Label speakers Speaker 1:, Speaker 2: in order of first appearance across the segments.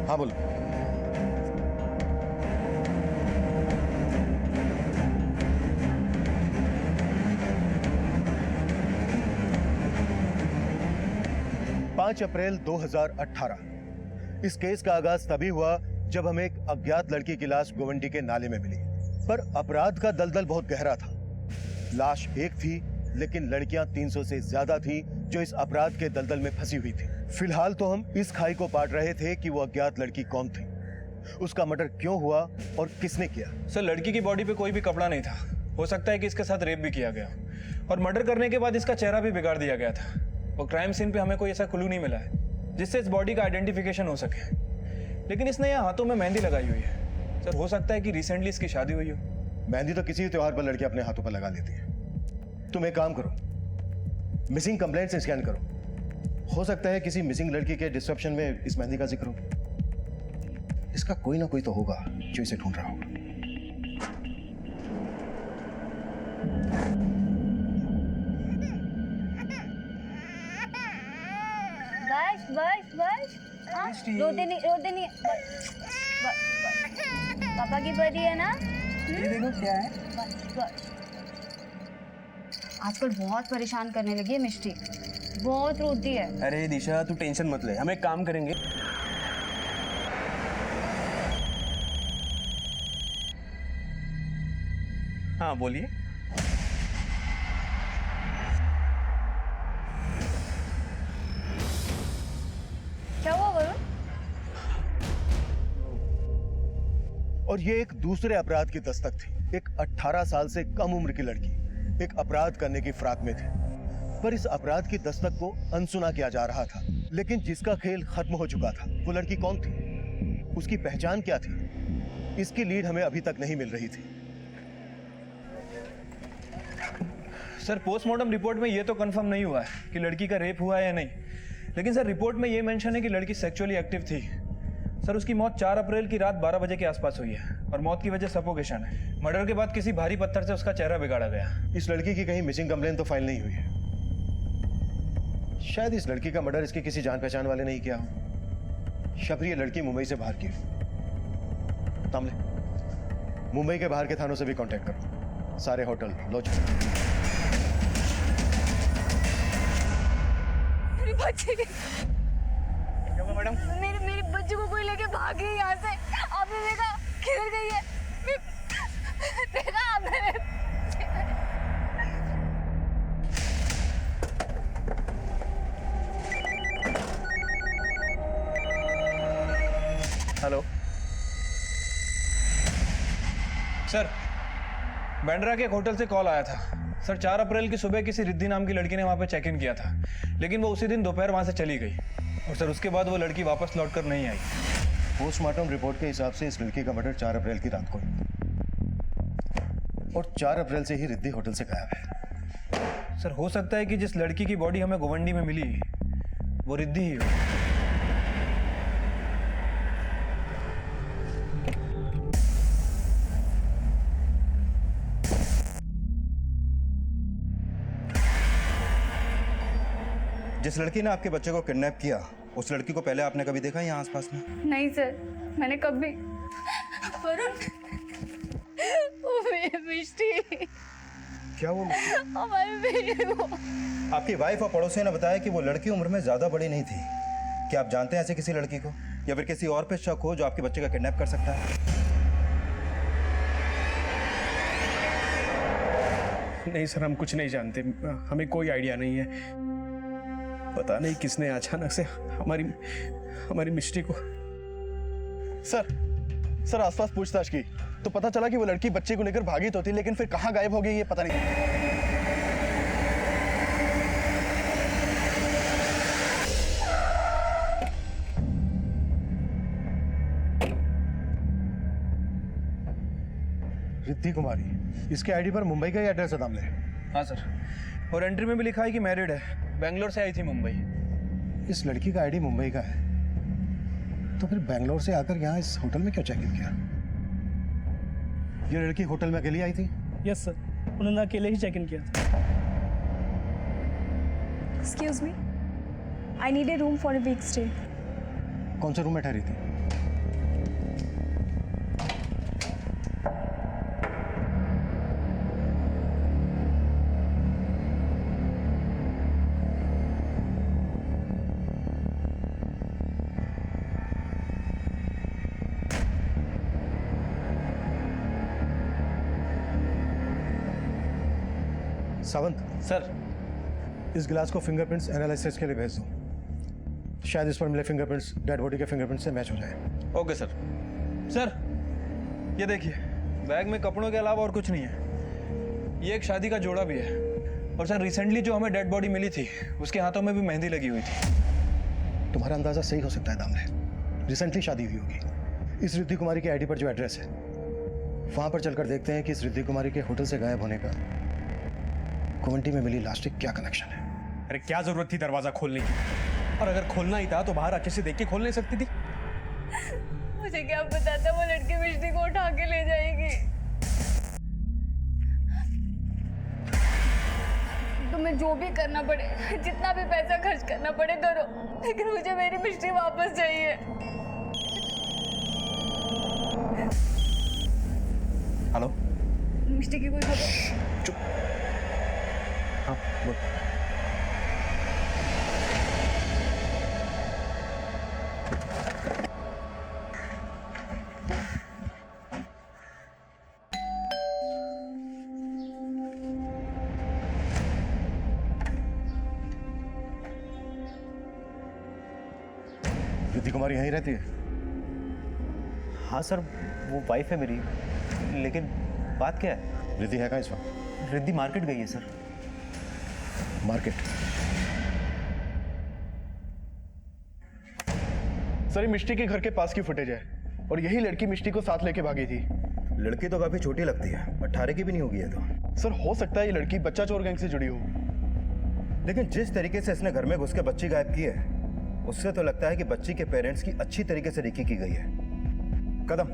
Speaker 1: हाँ बोलो। पांच अप्रैल 2018 इस केस का आगाज तभी हुआ जब हमें एक अज्ञात लड़की की लाश गोवंडी के नाले में मिली। पर अपराध का दलदल बहुत गहरा था। लाश एक थी, लेकिन लड़कियां 300 से ज्यादा थी जो इस अपराध के दलदल में फंसी हुई थी। फिलहाल तो हम इस खाई को पाट रहे थे कि वो अज्ञात लड़की कौन थी, उसका मर्डर क्यों हुआ और किसने किया।
Speaker 2: सर, लड़की की बॉडी पे कोई भी कपड़ा नहीं था। हो सकता है कि इसके साथ रेप भी किया गया और मर्डर करने के बाद इसका चेहरा भी बिगाड़ दिया गया था। और क्राइम सीन पे हमें कोई ऐसा क्लू नहीं मिला है जिससे इस बॉडी का आइडेंटिफिकेशन हो सके। लेकिन इसने यहाँ हाथों में मेहंदी लगाई हुई है। सर, हो सकता है कि रिसेंटली इसकी शादी हुई हो।
Speaker 1: मेहंदी तो किसी त्योहार पर लड़की अपने हाथों पर लगा लेती है। तुम एक काम करो, मिसिंग कंप्लेंट से स्कैन करो। हो सकता है किसी मिसिंग लड़की के डिस्क्रिप्शन में इस मेहंदी का जिक्र हो। इसका कोई ना कोई तो होगा जो इसे ढूंढ रहा होगा।
Speaker 3: बस बस बस, हाँ रोते नहीं पापा की परी है ना।
Speaker 4: ये देखो क्या है।
Speaker 3: बस बस, आजकल बहुत परेशान करने लगी है मिष्टी, बहुत रोती है।
Speaker 4: अरे दिशा, तू टेंशन मत ले, हम एक काम करेंगे। हाँ बोलिए।
Speaker 3: क्या हुआ वरुण?
Speaker 1: और ये एक दूसरे अपराध की दस्तक थी। एक 18 साल से कम उम्र की लड़की एक अपराध करने की फिराक में थी, पर इस अपराध की दस्तक को अनसुना किया जा रहा था। लेकिन जिसका खेल खत्म हो चुका था, वो लड़की कौन थी, उसकी पहचान क्या थी, इसकी लीड हमें अभी तक नहीं मिल रही थी।
Speaker 2: सर, पोस्टमार्टम रिपोर्ट में ये तो कंफर्म नहीं हुआ है कि लड़की का रेप हुआ है या नहीं। लेकिन सर, रिपोर्ट में ये मेंशन है कि लड़की सेक्सुअली एक्टिव थी। सर, उसकी मौत 4 अप्रैल की रात 12 बजे के आसपास हुई है और मौत की वजह सफोकेशन है। मर्डर के बाद किसी भारी पत्थर से उसका चेहरा बिगाड़ा गया।
Speaker 1: इस लड़की की कहीं मिसिंग कंप्लेंट तो फाइल नहीं हुई है। शायद इस लड़की का मर्डर इसके किसी जान पहचान वाले नहीं किया हो। शबरी ये लड़की मुंबई से बाहर की हो। तामले, मुंबई के बाहर के थानों से भी कांटेक्ट करो, सारे होटल लॉज।
Speaker 3: मेरी बच्ची,
Speaker 4: मैडम,
Speaker 3: मेरे बच्चे को कोई लेके भाग गई यहाँ से। आपने देखा किधर गई है? देखा आपने?
Speaker 4: हेलो
Speaker 2: सर, बैंड्रा के एक होटल से कॉल आया था। सर, 4 अप्रैल की सुबह किसी रिद्धि नाम की लड़की ने वहां पे चेक इन किया था, लेकिन वो उसी दिन दोपहर वहां से चली गई। और सर, उसके बाद वो लड़की वापस लौटकर नहीं आई।
Speaker 1: पोस्टमार्टम रिपोर्ट के हिसाब से इस लड़की का मर्डर 4 अप्रैल की रात को हुआ और 4 अप्रैल से ही रिद्धि होटल से गायब है।
Speaker 2: सर, हो सकता है कि जिस लड़की की बॉडी हमें गोवंडी में मिली वो रिद्धि ही हो।
Speaker 5: जिस लड़की ने आपके बच्चे को किडनैप किया, उस लड़की को पहले आपने कभी देखा यहाँ आसपास में?
Speaker 3: नहीं सर, मैंने कभी। वरुण, वो मेरी मिष्टी,
Speaker 5: क्या वो?
Speaker 3: हमारे बेटे को।
Speaker 5: आपकी वाइफ और पड़ोसियों ने बताया कि वो लड़की उम्र में ज्यादा बड़ी नहीं थी। क्या आप जानते हैं ऐसे किसी लड़की को, या फिर किसी और पे शक हो जो आपके बच्चे का किडनैप कर सकता है?
Speaker 4: नहीं सर, हम कुछ नहीं जानते, हमें कोई आइडिया नहीं है। पता नहीं किसने अचानक से हमारी मिष्टी को।
Speaker 6: सर आसपास पूछताछ की तो पता चला कि वो लड़की बच्चे को लेकर भागी तो थी, लेकिन फिर कहाँ गायब हो गई ये पता नहीं।
Speaker 1: रिद्धि कुमारी, इसके आईडी पर मुंबई का ही एड्रेस है। तामले,
Speaker 2: हाँ सर, और एंट्री में भी लिखा है कि मैरिड है, बेंगलोर से आई थी मुंबई।
Speaker 1: इस लड़की का आईडी मुंबई का है, तो फिर बेंगलोर से आकर यहाँ इस होटल में क्यों चेक इन किया? ये लड़की होटल में अकेली आई थी?
Speaker 7: यस सर, उन्होंने अकेले ही चेक इन किया था।
Speaker 8: Excuse me, I need a room for a week stay.
Speaker 1: कौन से रूम में ठहरी थी? सावंत,
Speaker 2: सर
Speaker 1: इस गिलास को फिंगरप्रिंट्स एनालिसिस के लिए भेज दो। शायद इस पर मिले फिंगरप्रिंट्स डेड बॉडी के फिंगरप्रिंट से मैच हो जाए।
Speaker 2: Okay sir. सर ये देखिए, बैग में कपड़ों के अलावा और कुछ नहीं है। ये एक शादी का जोड़ा भी है। और सर रिसेंटली जो हमें डेड बॉडी मिली थी उसके हाथों में भी मेहंदी लगी हुई थी।
Speaker 1: तुम्हारा अंदाजा सही हो सकता है दामले, रिसेंटली शादी हुई होगी। इस रिद्धि कुमारी के आईडी पर जो एड्रेस है वहां पर चलकर देखते हैं कि इस रिद्धि कुमारी के होटल से गायब होने का गोवंटी में मिली लाश से क्या कनेक्शन है।
Speaker 4: अरे क्या जरूरत थी दरवाजा खोलने की? और अगर खोलना ही था तो बाहर अच्छे से देख के खोल नहीं सकती थी?
Speaker 3: मुझे क्या पता था वो लड़की मिष्टी को उठा के ले जाएगी। तुम्हें जो भी करना पड़े, जितना भी पैसा खर्च करना पड़े करो, लेकिन मुझे मेरी मिष्टी वापस चाहिए।
Speaker 4: हेलो,
Speaker 3: मिष्टी की कोई खबर?
Speaker 4: हाँ बोल।
Speaker 1: रिद्धि कुमारी यहीं रहती है?
Speaker 8: हाँ सर, वो वाइफ है मेरी, लेकिन बात क्या है?
Speaker 1: रिद्धि है कहाँ इस वक्त?
Speaker 8: रिद्धि मार्केट गई है सर।
Speaker 1: मार्केट?
Speaker 6: सर ये मिष्टी के घर के पास की फुटेज है और यही लड़की मिष्टी को साथ लेके भागी थी।
Speaker 5: लड़की तो काफी छोटी लगती है, 18 की भी नहीं होगी है तो।
Speaker 6: सर हो सकता है ये लड़की बच्चा चोर गैंग से जुड़ी हो।
Speaker 5: लेकिन जिस तरीके से इसने घर में घुस के बच्ची गायब की है उससे तो लगता है कि बच्ची के पेरेंट्स की अच्छी तरीके से रेकी की गई है। कदम,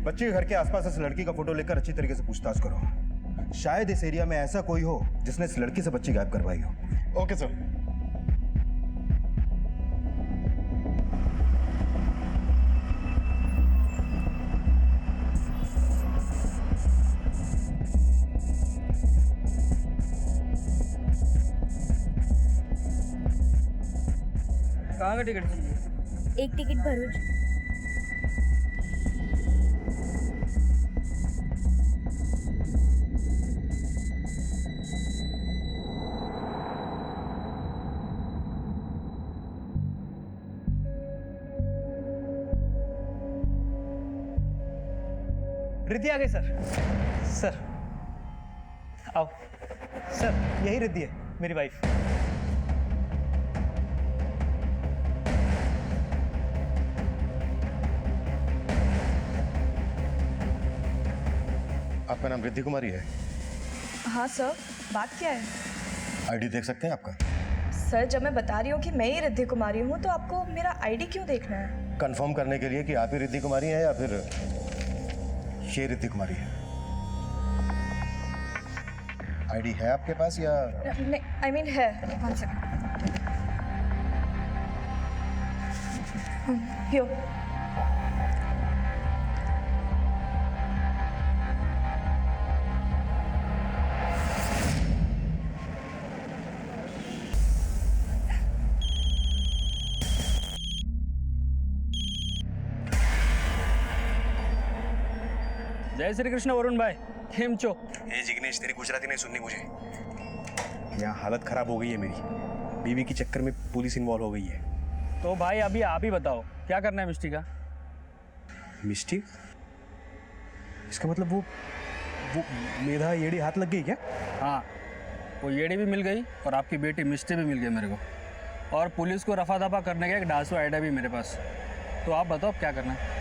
Speaker 5: बच्ची के घर के आसपास इस लड़की का फोटो लेकर अच्छी तरीके से पूछताछ करो। शायद इस एरिया में ऐसा कोई हो जिसने इस लड़की से बच्ची गायब करवाई हो।
Speaker 6: Okay sir.
Speaker 7: कहाँ का टिकट चाहिए?
Speaker 3: एक टिकट भरूच।
Speaker 8: रिद्धि आ गई सर। सर आओ। सर यही रिद्धि है, मेरी वाइफ।
Speaker 1: आपका नाम रिद्धि कुमारी है?
Speaker 9: हाँ सर, बात क्या है?
Speaker 1: आईडी देख सकते हैं आपका?
Speaker 9: सर जब मैं बता रही हूँ कि मैं ही रिद्धि कुमारी हूँ तो आपको मेरा आईडी क्यों देखना है?
Speaker 1: कंफर्म करने के लिए कि आप ही रिद्धि कुमारी हैं या फिर ये रिद्धि कुमारी है। आईडी है आपके पास या?
Speaker 9: नहीं, आई मीन है। 1 सेकंड। यो।
Speaker 7: जय श्री कृष्ण वरुण भाई, केम छो?
Speaker 4: ए जिग्नेश, तेरी गुजराती नहीं सुननी मुझे। यहाँ हालत खराब हो गई है मेरी। बीवी के चक्कर में पुलिस इन्वॉल्व हो गई है।
Speaker 7: तो भाई अभी आप ही बताओ क्या करना है मिष्टी का?
Speaker 4: मिस्टी? इसका मतलब वो मेधा येड़ी हाथ लग गई क्या?
Speaker 7: हाँ, वो येड़ी भी मिल गई और आपकी बेटी मिष्टी भी मिल गई मेरे को। और पुलिस को रफा दफा करने का एक डांसो आइडिया भी मेरे पास। तो आप बताओ क्या करना है?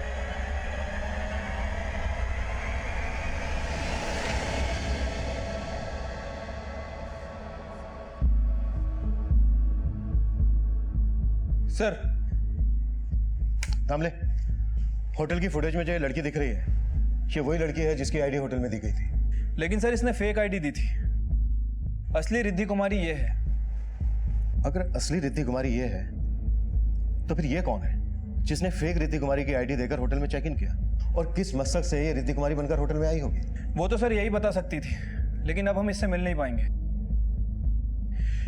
Speaker 2: सर
Speaker 1: दामले, होटल की फुटेज में जो ये लड़की दिख रही है ये वही लड़की है जिसकी आईडी होटल में दी गई थी।
Speaker 2: लेकिन सर इसने फेक आईडी दी थी। असली रिद्धि कुमारी ये है।
Speaker 1: अगर असली रिद्धि कुमारी ये है तो फिर ये कौन है जिसने फेक रिद्धि कुमारी की आईडी देकर होटल में चेक इन किया? और किस मकसद से ये रिद्धि कुमारी बनकर होटल में आई होगी?
Speaker 2: वो तो सर यही बता सकती थी, लेकिन अब हम इससे मिल नहीं पाएंगे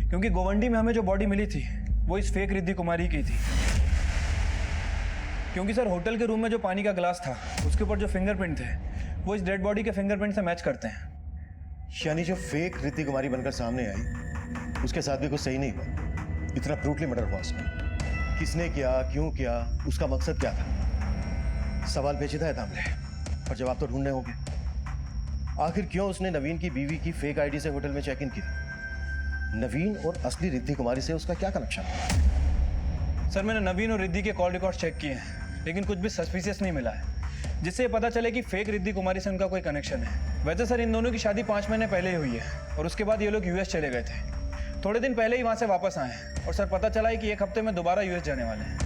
Speaker 2: क्योंकि गोवंडी में हमें जो बॉडी मिली थी वो इस फेक रिद्धि कुमारी की थी। क्योंकि सर होटल के रूम में जो पानी का गिलास था उसके ऊपर जो फिंगरप्रिंट थे वो इस डेड बॉडी के फिंगरप्रिंट से मैच करते हैं।
Speaker 1: यानी जो फेक रिद्धि कुमारी बनकर सामने आई उसके साथ भी कुछ सही नहीं हुआ। इतना ब्रूटली मर्डर हुआ उसका। किसने किया, क्यों किया, उसका मकसद क्या था? सवाल पेचीदा है दामले, पर जवाब तो ढूंढने होंगे। आखिर क्यों उसने नवीन की बीवी की फेक आईडी से होटल में चेक इन किया? नवीन और असली रिद्धि कुमारी से उसका क्या कनेक्शन है?
Speaker 2: सर मैंने नवीन और रिद्धि के कॉल रिकॉर्ड चेक किए हैं, लेकिन कुछ भी सस्पिशियस नहीं मिला है जिससे ये पता चले कि फेक रिद्धि कुमारी से उनका कोई कनेक्शन है। वैसे सर इन दोनों की शादी 5 महीने पहले ही हुई है और उसके बाद ये लोग यूएस चले गए थे। थोड़े दिन पहले ही वहाँ से वापस आए हैं और सर पता चला है कि 1 हफ्ते में दोबारा यूएस जाने वाले हैं।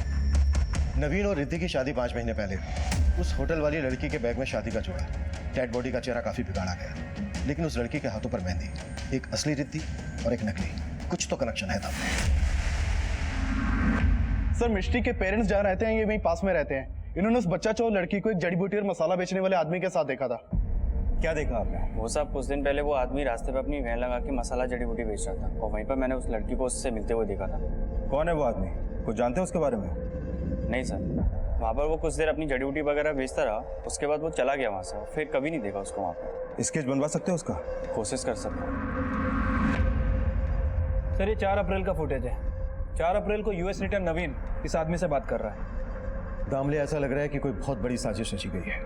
Speaker 1: नवीन और रिद्धि की शादी 5 महीने पहले हुई। उस होटल वाली लड़की के बैग में शादी का जोड़ा, डेड बॉडी का चेहरा काफी बिगाड़ा गया, लेकिन उस लड़की के हाथों पर मेहंदी, एक असली रिद्धि और एक नकली। कुछ तो कनेक्शन है था।
Speaker 6: सर मिष्टी के पेरेंट्स जहाँ रहते हैं ये वहीं पास में रहते हैं। इन्होंने उस बच्चा चोर लड़की को एक जड़ी बूटी और मसाला बेचने वाले आदमी के साथ देखा था।
Speaker 5: क्या देखा आपने?
Speaker 7: वो साहब कुछ दिन पहले वो आदमी रास्ते पे अपनी वैन लगा के मसाला जड़ी बूटी बेच रहा था और वहीं पर मैंने उस लड़की को उससे मिलते हुए देखा था।
Speaker 5: कौन है वो आदमी? कुछ जानते हैं उसके बारे में?
Speaker 7: नहीं सर, वहाँ पर वो कुछ देर अपनी जड़ी बूटी वगैरह बेचता रहा, उसके बाद वो चला गया वहाँ से, फिर कभी नहीं देखा उसको वहाँ पर।
Speaker 5: स्केच बनवा सकते हो उसका?
Speaker 7: कोशिश कर सकता हूँ।
Speaker 2: सर ये 4 अप्रैल का फुटेज है। 4 अप्रैल को यूएस रिटर्न नवीन इस आदमी से बात कर रहा है।
Speaker 1: दामले ऐसा लग रहा है कि कोई बहुत बड़ी साजिश रची गई है।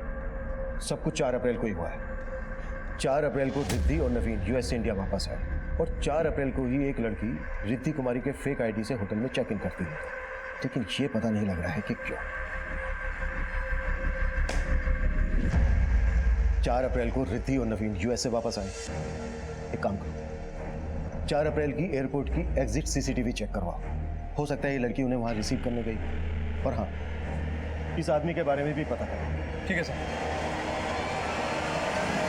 Speaker 1: सब कुछ 4 अप्रैल को ही हुआ है। 4 अप्रैल को रिद्धि और नवीन यूएस से इंडिया वापस आए और 4 अप्रैल को ही एक लड़की रिद्धि कुमारी के फेक आईडी से होटल में चेक इन करती है, लेकिन ये पता नहीं लग रहा है कि क्यों। 4 अप्रैल को रिद्धि और नवीन यूएस से वापस आए। एक काम करो, 4 अप्रैल की एयरपोर्ट की एग्जिट सीसीटीवी चेक करवाओ। हो सकता है ये लड़की उन्हें वहां रिसीव करने गई। और हाँ, इस आदमी के बारे में भी पता करो।
Speaker 2: ठीक है सर।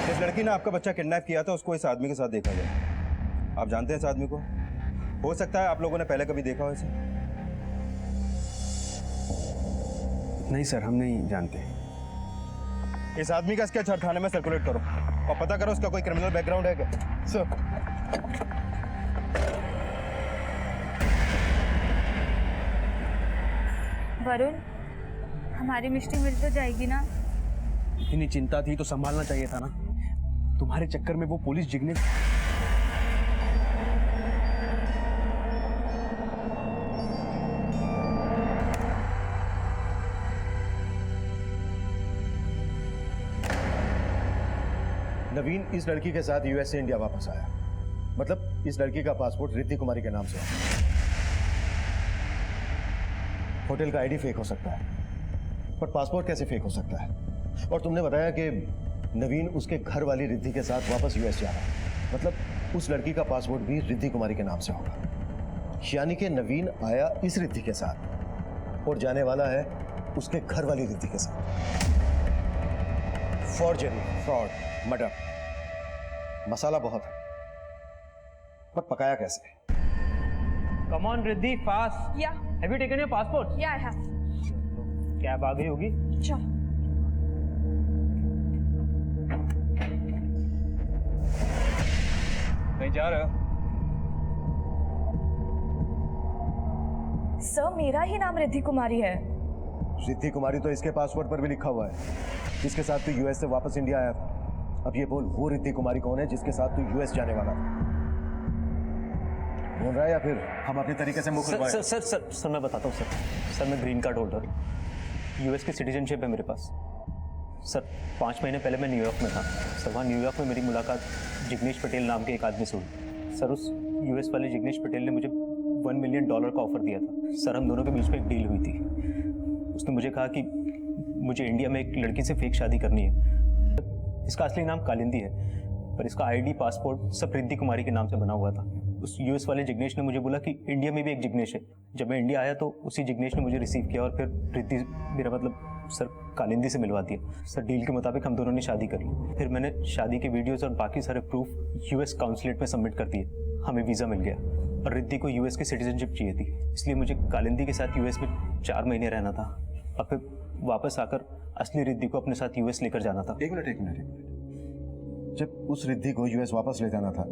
Speaker 5: जिस लड़की ने आपका बच्चा किडनैप किया था उसको इस आदमी के साथ देखा गया। आप जानते हैं इस आदमी को? हो सकता है आप लोगों ने पहले कभी देखा हो इसे।
Speaker 4: नहीं सर, हम नहीं जानते।
Speaker 5: इस आदमी का स्केच हर थाने में सर्कुलेट करो और पता करो उसका कोई क्रिमिनल बैकग्राउंड है क्या।
Speaker 6: सर
Speaker 3: वरुण, हमारी मिष्टी मिल तो जाएगी ना?
Speaker 4: इतनी चिंता थी तो संभालना चाहिए था ना। तुम्हारे चक्कर में वो पुलिस जिग्नेश।
Speaker 1: नवीन इस लड़की के साथ यूएस से इंडिया वापस आया, मतलब इस लड़की का पासपोर्ट रिद्धि कुमारी के नाम से है। होटल का आईडी फेक हो सकता है, पर पासपोर्ट कैसे फेक हो सकता है? और तुमने बताया कि नवीन उसके घर वाली रिद्धि के साथ वापस यूएस जा रहा है, मतलब उस लड़की का पासपोर्ट भी रिद्धि कुमारी के नाम से होगा। यानी कि नवीन आया इस रिद्धि के साथ और जाने वाला है उसके घर वाली रिद्धि के साथ। फॉर्जरी, फ्रॉड, मर्डर, मसाला बहुत है, पर पकाया कैसे?
Speaker 8: Come on Riddhi, fast.
Speaker 9: Yeah
Speaker 8: have you taken your passport?
Speaker 9: Yeah I have.
Speaker 8: Cab आ गई होगी।
Speaker 9: चल।
Speaker 2: कहीं जा रहे हो?
Speaker 9: सर मेरा ही नाम रिद्धि कुमारी है।
Speaker 1: रिद्धि कुमारी तो इसके पासपोर्ट पर भी लिखा हुआ है, जिसके साथ तू यूएस से वापस इंडिया आया था। अब ये बोल, वो रिद्धि कुमारी कौन है जिसके साथ तू यूएस जाने वाला था? बोल रहा है या फिर हम अपने तरीके से मुंह खुलवाएं?
Speaker 10: सर मैं बताता हूँ सर मैं ग्रीन कार्ड होल्डर, यूएस की सिटीजनशिप है मेरे पास। सर 5 महीने पहले मैं न्यूयॉर्क में था। सर वहाँ न्यूयॉर्क में मेरी मुलाकात जिग्नेश पटेल नाम के एक आदमी से हुई। सर उस यूएस वाले जिग्नेश पटेल ने मुझे $1 मिलियन का ऑफर दिया था। सर हम दोनों के बीच में एक डील हुई थी। उसने मुझे कहा कि मुझे इंडिया में एक लड़की से फेक शादी करनी है। इसका असली नाम कालिंदी है, पर इसका आईडी, पासपोर्ट सब रिद्धि कुमारी के नाम से बना हुआ था। उस यूएस वाले जिग्नेश ने मुझे बोला कि इंडिया में भी एक जिग्नेश है। जब मैं इंडिया आया तो उसी जिग्नेश ने मुझे रिसीव किया और फिर रिद्धि, मेरा मतलब सर कालिंदी से मिलवा दिया। सर डील के मुताबिक हम दोनों ने शादी कर ली। फिर मैंने शादी के वीडियोस और बाकी सारे प्रूफ यूएस काउंसलेट में सबमिट कर दिए। हमें वीज़ा मिल गया और रिद्धि को यूएस की सिटीजनशिप चाहिए थी, इसलिए मुझे कालिंदी के साथ यूएस में 4 महीने रहना था और फिर वापस आकर असली रिद्धि को अपने साथ यूएस लेकर जाना था।
Speaker 1: एक मिनट। जब उस रिद्धि को यूएस वापस ले जाना था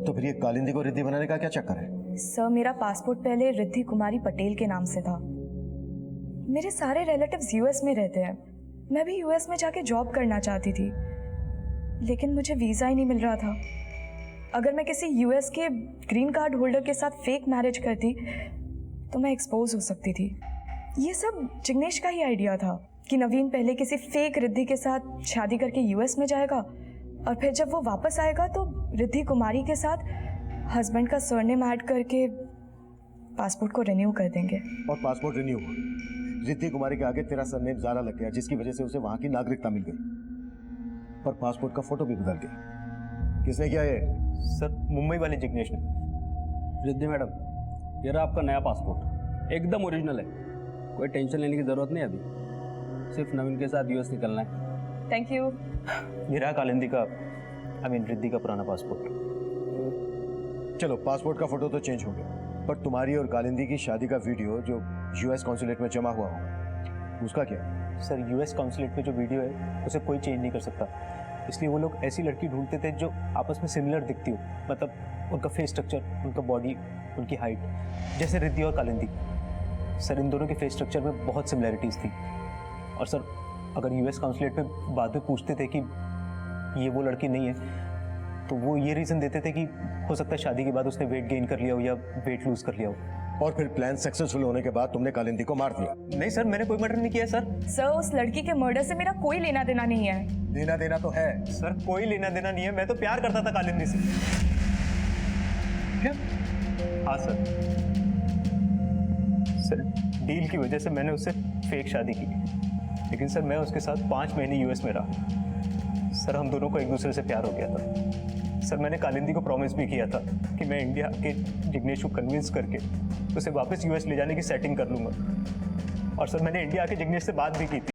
Speaker 1: तो फिर ये कालिंदी को रिद्धि बनाने का क्या चक्कर है?
Speaker 9: सर मेरा पासपोर्ट पहले रिद्धि कुमारी पटेल के नाम से था। मेरे सारे रिलेटिव्स यूएस में रहते हैं। मैं भी यूएस में जाके जॉब करना चाहती थी, लेकिन मुझे वीज़ा ही नहीं मिल रहा था। अगर मैं किसी यूएस के ग्रीन कार्ड होल्डर के साथ फेक मैरिज करती तो मैं एक्सपोज हो सकती थी। ये सब जिग्नेश का ही आइडिया था कि नवीन पहले किसी फेक रिद्धि के साथ शादी करके यूएस में जाएगा और फिर जब वो वापस आएगा तो रिद्धि कुमारी के साथ हस्बैंड का सरनेम ऐड करके पासपोर्ट को रिन्यू कर देंगे।
Speaker 1: और पासपोर्ट रिन्यू हुआ, रिद्धि कुमारी के आगे तेरा सरनेम ज़ारा लग गया, जिसकी वजह से उसे वहां की नागरिकता मिल गई, पर पासपोर्ट का फोटो भी बदल गया। किसने किया ये?
Speaker 10: सर मुंबई वाले जिग्नेश ने।
Speaker 7: रिद्धि मैडम, ये रहा आपका नया पासपोर्ट, एकदम ओरिजिनल है, कोई टेंशन लेने की ज़रूरत नहीं अभी, सिर्फ नवीन के साथ यूएस निकलना है।
Speaker 9: Thank you.
Speaker 10: ये रहा कालिंदी का, रिद्धि का पुराना पासपोर्ट।
Speaker 1: चलो, पासपोर्ट का फोटो तो चेंज हो गया, पर तुम्हारी और कालिंदी की शादी का वीडियो जो यूएस कॉन्सुलेट में जमा हुआ होगा, उसका क्या?
Speaker 10: सर यूएस कॉन्सुलेट में जो वीडियो है उसे कोई चेंज नहीं कर सकता, इसलिए वो लोग ऐसी लड़की ढूंढते थे जो आपस में सिमिलर दिखती हो, मतलब उनका फेस स्ट्रक्चर, उनका बॉडी, उनकी हाइट, जैसे रिद्धि और कालिंदी। सर इन दोनों के फेस स्ट्रक्चर में बहुत सिमिलैरिटीज़ थी। और सर अगर यूएस कॉन्सुलेट में बाद में पूछते थे कि ये वो लड़की नहीं है, तो वो ये रीज़न देते थे कि हो सकता है शादी के बाद उसने वेट गेन कर लिया हो या वेट लूज कर लिया हो।
Speaker 1: और फिर प्लान सक्सेसफुल होने के बाद तुमने कालिंदी को मार दिया?
Speaker 10: नहीं सर, मैंने कोई मर्डर नहीं किया सर।
Speaker 9: सर, उस लड़की के मर्डर से मेरा कोई लेना देना नहीं है।
Speaker 1: लेना देना तो है
Speaker 10: सर, कोई लेना देना नहीं है, मैं तो प्यार करता था कालिंदी से।
Speaker 1: क्या?
Speaker 10: हाँ सर। सर डील की वजह से मैंने उससे फेक शादी की, लेकिन सर मैं उसके साथ 5 महीने यूएस में रहा। सर हम दोनों को एक दूसरे से प्यार हो गया था। सर मैंने कालिंदी को प्रॉमिस भी किया था कि मैं इंडिया के जिग्नेश को कन्विंस करके उसे वापस यूएस ले जाने की सेटिंग कर लूँगा। और सर मैंने इंडिया आके जिग्नेश से बात भी की थी।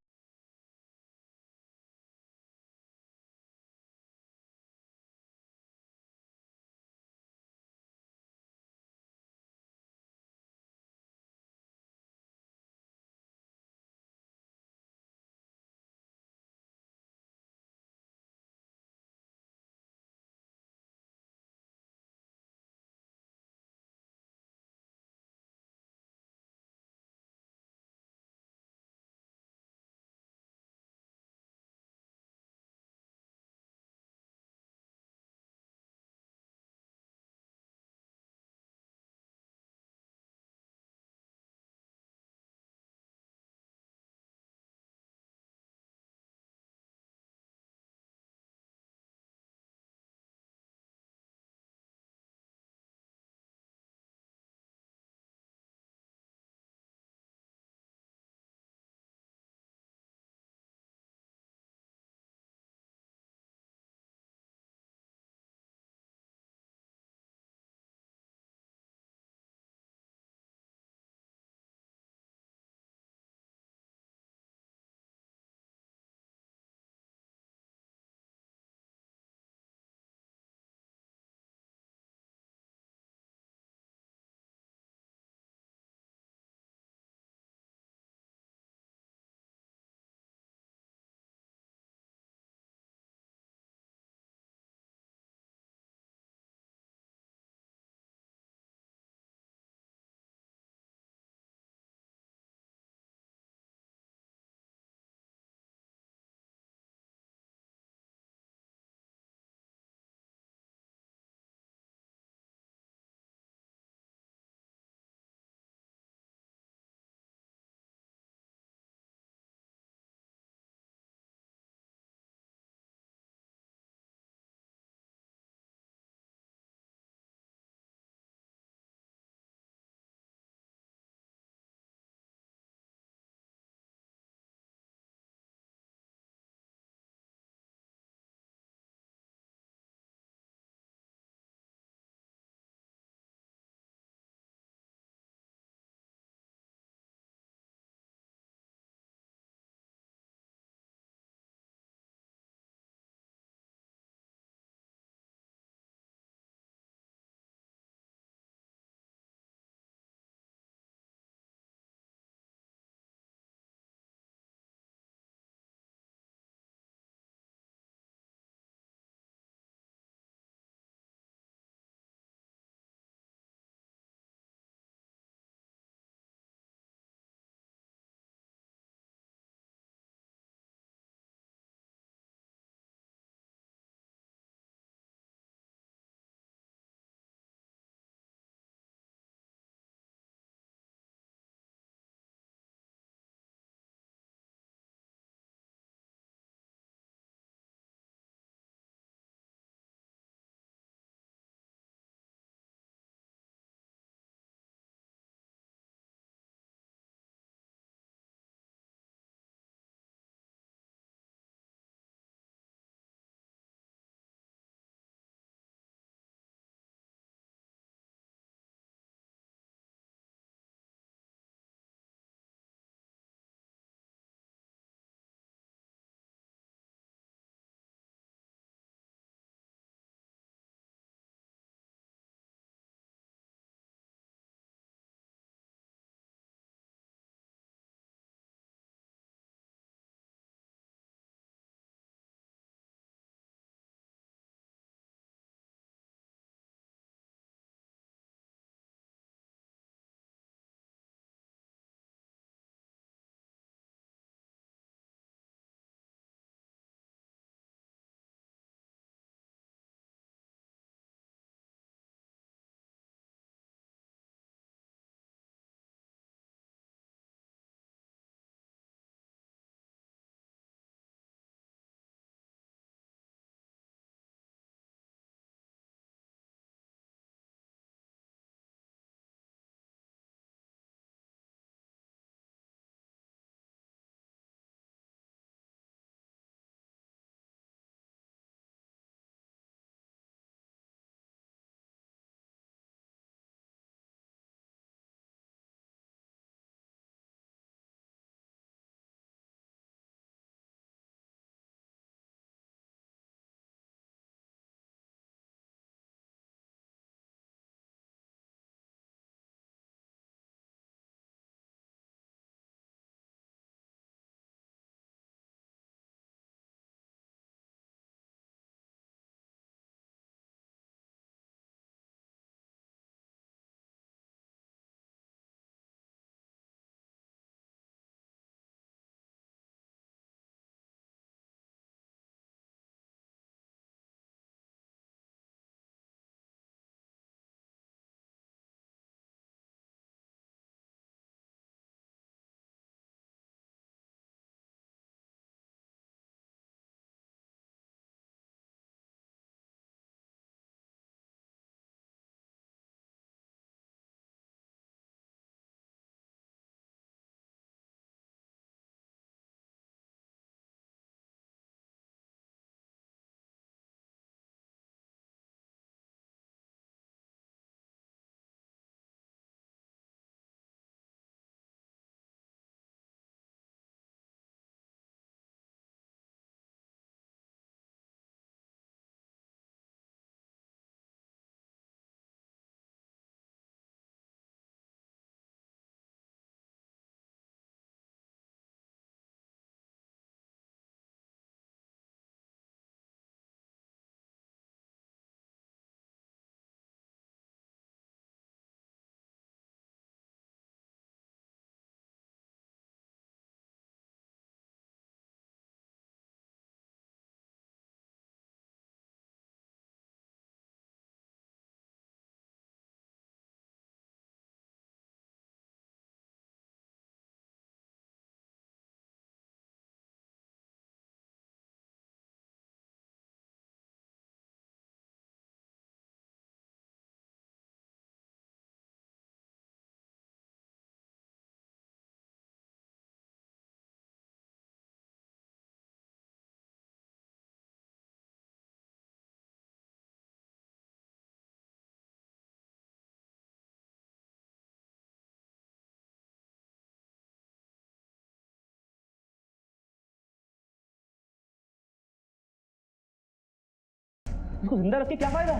Speaker 8: इसको जिंदा रख के क्या फायदा?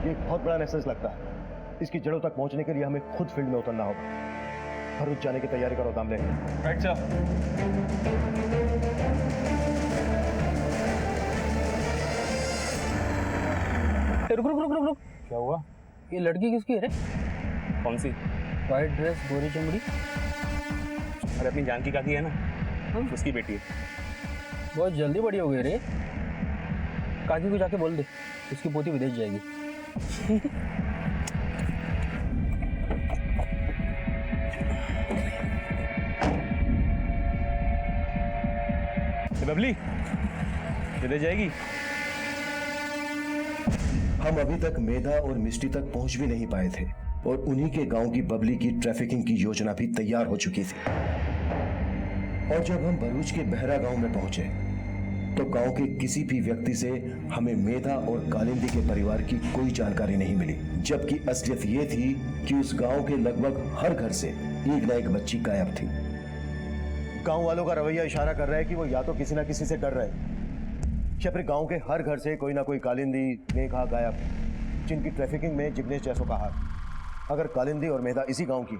Speaker 1: ये एक बहुत बड़ा मैसेज लगता है। इसकी जड़ों तक पहुंचने के लिए हमें खुद फील्ड में उतरना होगा। भरूच जाने की तैयारी करो दामले।
Speaker 2: Right sir.
Speaker 7: रुक रुक रुक रुक रुक, क्या हुआ? ये लड़की किसकी है रे?
Speaker 10: कौन सी?
Speaker 7: वाइट ड्रेस, गोरी चमड़ी।
Speaker 10: अरे अपनी जानकी काकी है ना, उसकी बेटी है।
Speaker 7: बहुत जल्दी बड़ी हो गई रे। काकी को जाके बोल दे, उसकी पोती विदेश जाएगी।
Speaker 2: बबली विदेश जाएगी?
Speaker 1: हम अभी तक मेधा और मिष्टी तक पहुंच भी नहीं पाए थे और उन्हीं के गांव की बबली की ट्रैफिकिंग की योजना भी तैयार हो चुकी थी। और जब हम भरूच के बहरा गांव में पहुंचे तो गांव के किसी भी व्यक्ति से हमें मेधा और कालिंदी के परिवार की कोई जानकारी नहीं मिली, जबकि असलियत ये थी कि उस गांव के लगभग हर घर से एक न एक बच्ची गायब थी। गांव वालों का रवैया इशारा कर रहा है कि वो या तो किसी ना किसी से डर रहे हैं या फिर गांव के हर घर से कोई ना कोई कालिंदी, मेघा गायब, जिनकी ट्रैफिकिंग में जिग्नेश जैसों का हाथ। अगर कालिंदी और मेधा इसी गांव की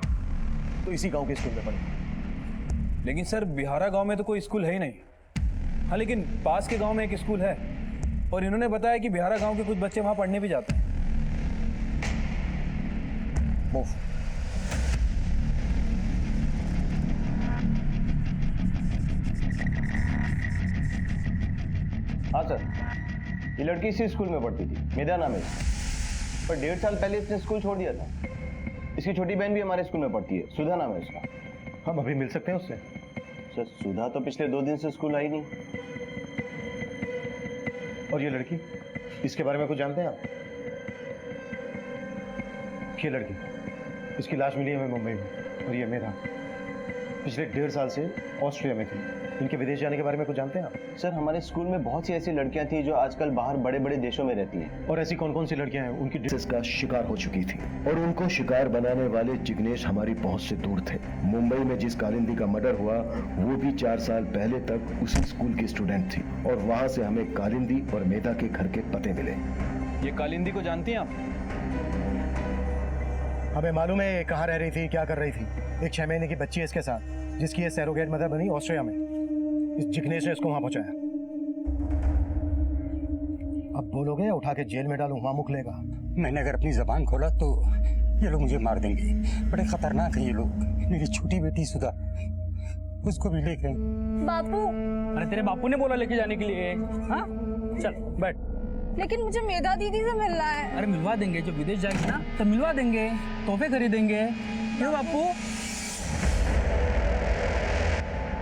Speaker 1: तो इसी गांव के स्कूल में पढ़े।
Speaker 2: लेकिन सर बिहारा गांव में तो कोई स्कूल है ही नहीं। हाँ लेकिन पास के गांव में एक स्कूल है और इन्होंने बताया कि बिहारा गांव के कुछ बच्चे वहां पढ़ने भी जाते हैं।
Speaker 1: मूव।
Speaker 6: हाँ सर, ये लड़की इसी स्कूल में पढ़ती थी, मेधा नाम है इसका। पर 1.5 साल पहले इसने स्कूल छोड़ दिया था। इसकी छोटी बहन भी हमारे स्कूल में पढ़ती है, सुधा नाम है उसका।
Speaker 1: हम अभी मिल सकते हैं उससे?
Speaker 6: सर सुधा तो पिछले 2 दिन से स्कूल आई नहीं।
Speaker 1: और ये लड़की, इसके बारे में कुछ जानते हैं आप? ये लड़की, इसकी लाश मिली हमें मुंबई में। और ये मेधा पिछले 1.5 साल से ऑस्ट्रिया में थी। इनके विदेश जाने के बारे में कुछ जानते हैं आप?
Speaker 6: सर हमारे स्कूल में बहुत सी ऐसी लड़कियां थी जो आजकल बाहर बड़े बड़े देशों में रहती हैं।
Speaker 1: और ऐसी कौन कौन सी लड़कियां हैं उनकी डिसेस का शिकार हो चुकी थी और उनको शिकार बनाने वाले जिग्नेश हमारी पहुंच से दूर थे। मुंबई में जिस कालिंदी का मर्डर हुआ वो भी 4 साल पहले तक उसी स्कूल की स्टूडेंट थी और वहां से हमें कालिंदी और मेधा के घर के पते मिले।
Speaker 2: ये कालिंदी को जानती हैं आप?
Speaker 1: हमें मालूम है कहाँ रह रही थी, क्या कर रही थी। एक 6 महीने की बच्ची है इसके साथ, जिसकी ये सैरोगेट मदर बनी ऑस्ट्रिया में। इस जिग्नेश ने इसको वहां पहुंचाया। अब बोलोगे या उठा के जेल में डालूं, वहां मुक लेगा।
Speaker 11: मैंने अगर अपनी जबान खोला तो ये लोग मुझे मार देंगे। बड़े खतरनाक हैं ये लोग। मेरी छोटी बेटी सुधा, उसको भी ले गए।
Speaker 3: बापू,
Speaker 7: अरे तेरे बापू ने बोला लेके जाने के लिए। हाँ चल बैठ।
Speaker 3: लेकिन मुझे मेधा दीदी से मिलना है।
Speaker 7: अरे मिलवा देंगे, जब विदेश जाएगी ना तो मिलवा देंगे, तोहफे खरीदेंगे। क्यों बापू?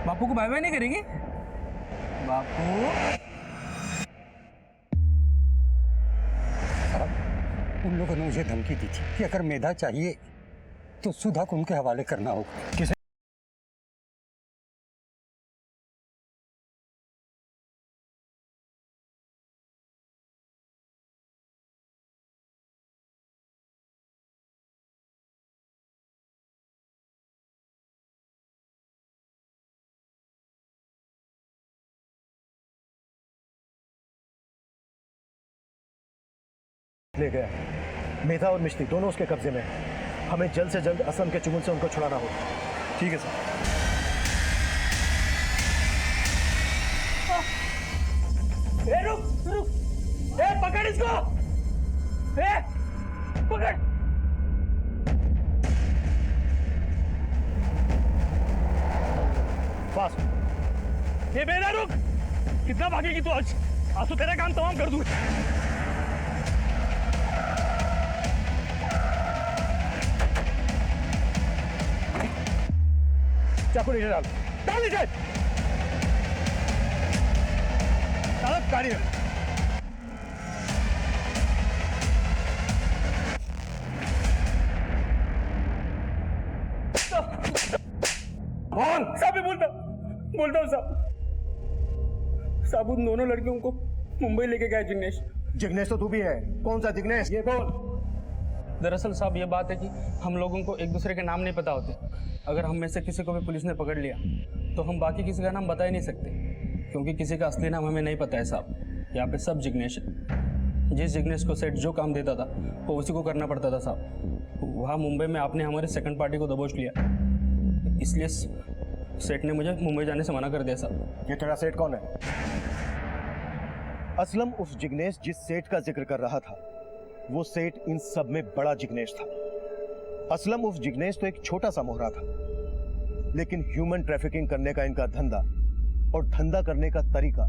Speaker 7: बापू को बाय बाय नहीं करेंगे? बापू
Speaker 11: उन लोगों ने मुझे धमकी दी थी कि अगर मेधा चाहिए तो सुधा को उनके हवाले करना होगा।
Speaker 1: किसे? ले गया। मेधा और मिष्टी दोनों उसके कब्जे में हैं। हमें जल्द से जल्द असम के चुंगल से उनको छुड़ाना होगा। ठीक है सर।
Speaker 7: रुक रुक, पकड़ इसको, पकड़।
Speaker 1: पास।
Speaker 7: ये मेरा रुक, कितना भागेगी तू? आज तो तेरा काम तमाम कर दूं।
Speaker 1: चाकू नीचे डाल, डाल नीचे। डाल गाड़ी में।
Speaker 7: साहब बोलता हूँ साहब उन दोनों लड़कियों को मुंबई लेके गया जिग्नेश।
Speaker 1: जिग्नेश तो तू भी है। कौन सा जिग्नेश? ये बोल।
Speaker 7: दरअसल साहब ये बात है कि हम लोगों को एक दूसरे के नाम नहीं पता होते। अगर हम में से किसी को भी पुलिस ने पकड़ लिया तो हम बाकी किसी का नाम बता ही नहीं सकते, क्योंकि किसी का असली नाम हमें नहीं पता है साहब। यहाँ पे सब जिग्नेश है। जिस जिग्नेश को सेठ जो काम देता था वो उसी को करना पड़ता था साहब। वहाँ मुंबई में आपने हमारे सेकंड पार्टी को दबोच लिया, इसलिए सेठ ने मुझे मुंबई जाने से मना कर दिया साहब।
Speaker 1: ये तेरा सेठ कौन है? असलम उस जिग्नेश जिस सेठ का जिक्र कर रहा था, वो सेठ इन सब में बड़ा जिग्नेश था। असलम उस जिग्नेश तो एक छोटा सा मोहरा था, लेकिन ह्यूमन ट्रैफिकिंग करने का इनका धंधा और धंधा करने का तरीका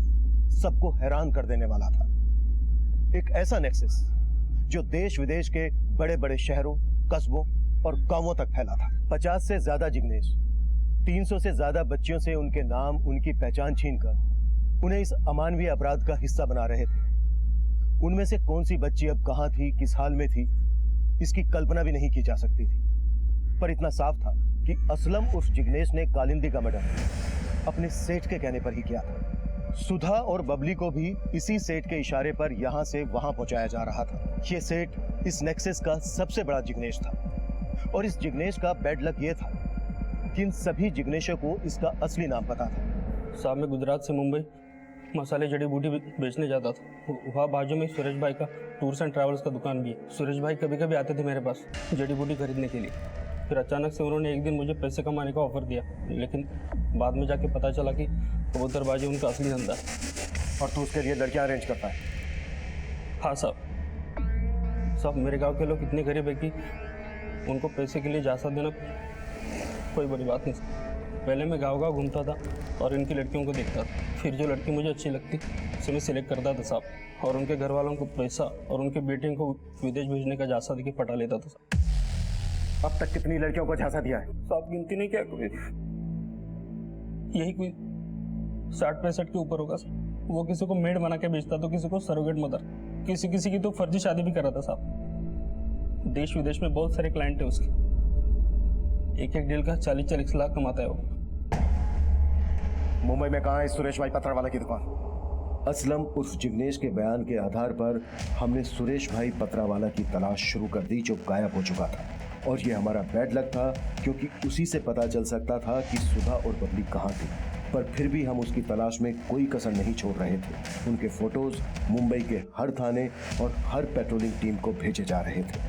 Speaker 1: सबको हैरान कर देने वाला था। एक ऐसा नेक्सस जो देश विदेश के बड़े बड़े शहरों, कस्बों और गांवों तक फैला था। 50 से ज्यादा जिग्नेश 300 से ज्यादा बच्चियों से उनके नाम, उनकी पहचान छीनकर उन्हें इस अमानवीय अपराध का हिस्सा बना रहे थे। उनमें से कौन सी बच्ची अब कहां थी, किस हाल में थी, इसकी कल्पना भी नहीं की जा सकती थी। पर इतना साफ था कि असलम उस जिग्नेश ने कालिंदी का मर्डर अपने सेठ के कहने पर ही किया था। सुधा और बबली को भी इसी सेठ के इशारे पर यहां से वहां पहुंचाया जा रहा था। ये सेठ इस नेक्सस का सबसे बड़ा जिग्नेश था, और इस जिग्नेश का बैड लक ये था कि इन सभी जिग्नेशों को इसका असली नाम पता था।
Speaker 7: साहब मैं गुजरात से मुंबई मसाले जड़ी बूटी बेचने जाता था। वहाँ बाजू में सुरेश भाई का टूर्स एंड ट्रैवल्स का दुकान भी है। सुरेश भाई कभी कभी आते थे मेरे पास जड़ी बूटी खरीदने के लिए। फिर अचानक से उन्होंने एक दिन मुझे पैसे कमाने का ऑफर दिया, लेकिन बाद में जाके पता चला कि कबूतरबाजी उनका असली धंधा है।
Speaker 1: और तू उसके लिए लड़कियां अरेंज करता है?
Speaker 7: हाँ साहब मेरे गांव के लोग इतने गरीब है कि उनको पैसे के लिए जासा देना कोई बड़ी बात नहीं। पहले मैं गाँव घूमता था और इनकी लड़कियों को देखता था, फिर जो लड़की मुझे अच्छी लगती उसे मैं सिलेक्ट करता था साहब, और उनके घर वालों को पैसा और उनके बेटियों को विदेश भेजने का जासा देके पटा लेता था साहब।
Speaker 1: अब तक कितनी लड़कियों को झांसा दिया है?
Speaker 7: साहब गिनती नहीं क्या, यही कोई 60-65 के ऊपर होगा सर। वो किसी को मेड बना के बेचता तो किसी को सरोगेट मदर, किसी की तो फर्जी शादी भी करा था साहब। देश विदेश में बहुत सारे क्लाइंट है उसके, एक डील का 40-40 लाख कमाता है वो।
Speaker 1: मुंबई में कहाँ है सुरेश भाई पथरवाला की दुकान? असलम उर्फ जिग्नेश के बयान के आधार पर हमने सुरेश भाई पथरावाला की तलाश शुरू कर दी, जो गायब हो चुका था। और ये हमारा बैड लक था, क्योंकि उसी से पता चल सकता था कि सुधा और बबली कहाँ थी। पर फिर भी हम उसकी तलाश में कोई कसर नहीं छोड़ रहे थे। उनके फोटोज मुंबई के हर थाने और हर पेट्रोलिंग टीम को भेजे जा रहे थे।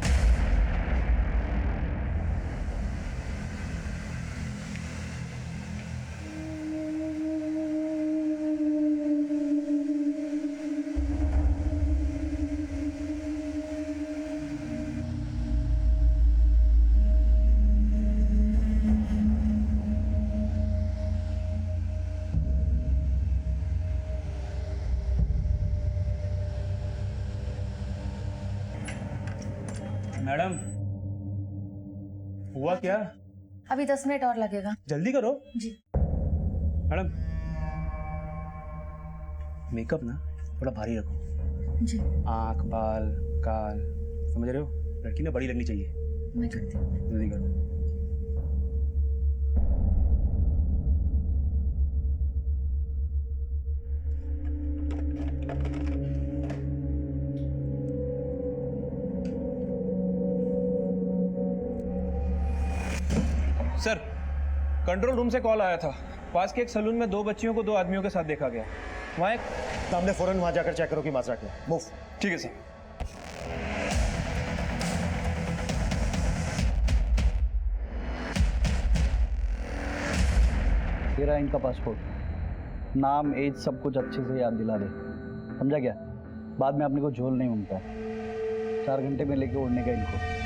Speaker 2: मैडम हुआ क्या?
Speaker 3: अभी 10 मिनट और लगेगा।
Speaker 2: जल्दी करो
Speaker 3: जी।
Speaker 2: मैडम मेकअप ना थोड़ा भारी रखो
Speaker 3: जी।
Speaker 2: आंख, बाल, काल, समझ रहे हो? लड़की ना बड़ी लगनी चाहिए।
Speaker 3: मैं करती हूँ।
Speaker 2: जल्दी करो। सर कंट्रोल रूम से कॉल आया था। पास के एक सलून में 2 बच्चियों को 2 आदमियों के साथ देखा गया। वहाँ एक
Speaker 1: सामने फौरन वहां जाकर चेक करो कि माजरा क्या। मूव।
Speaker 2: ठीक है सर।
Speaker 12: तेरा इनका पासपोर्ट, नाम, एज सब कुछ अच्छे से याद दिला दे, समझा क्या? बाद में अपने को झोल नहीं उनका। 4 घंटे में लेके उड़ने का इनको।